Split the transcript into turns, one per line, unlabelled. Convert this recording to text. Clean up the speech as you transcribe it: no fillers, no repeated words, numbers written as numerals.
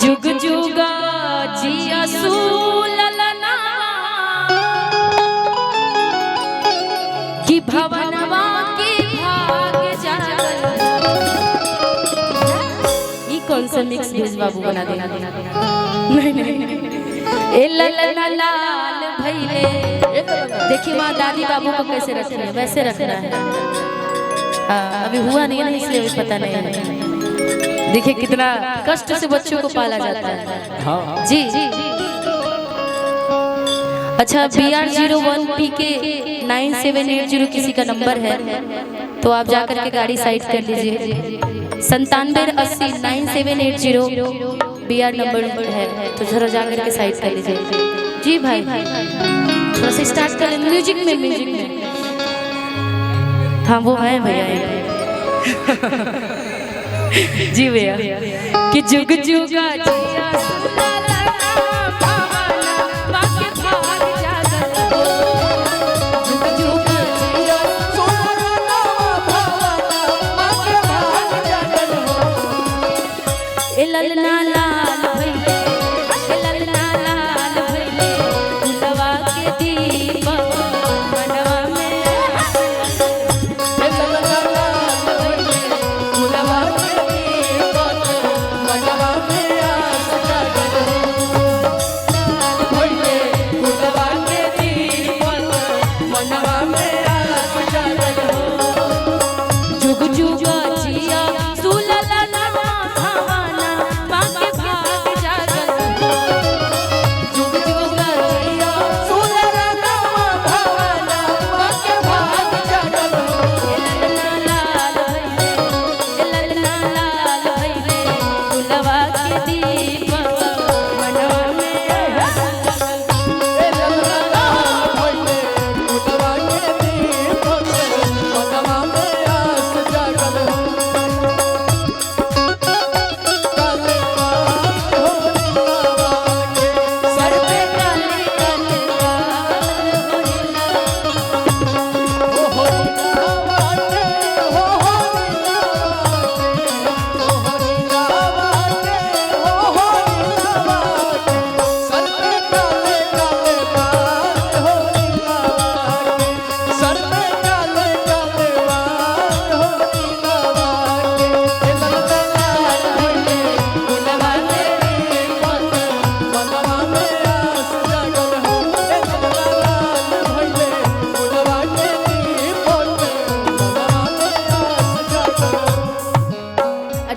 जुग जुगा जिया सूललना कि भवनवा के भाग जागल। ये कौन सा मिक्स भेज बाबू बना देना? नहीं ए ललना लाल भैले। देखिए माँ दादी बाबू को कैसे रखना है वैसे रखना है। अभी हुआ नहीं है इसलिए अभी पता नहीं है। देखिए कितना कष्ट से बच्चों को पाला जाता है। हाँ। जी जी। अच्छा BR01PK 9780 किसी का नंबर है तो आप जाकर के गाड़ी साइड कर लीजिए। 9780 9780 BR नंबर है तो जरा जाकर के साइड कर लीजिए। जी भाई थोड़ा सा स्टार्ट कर म्यूजिक में। हाँ वो है भैया जी भैया कि जुग जुगा जिया ललना लाल भैले ललना लाल भैले गुलवा के दीपक मनवा में ललना लाल भैले गुलवा के दीपक मनवा में आस जागल भैले गुलवा के दीपक मनवा में आस जागल जुग जुग जिया सुललना मनवा के दीपक मनवा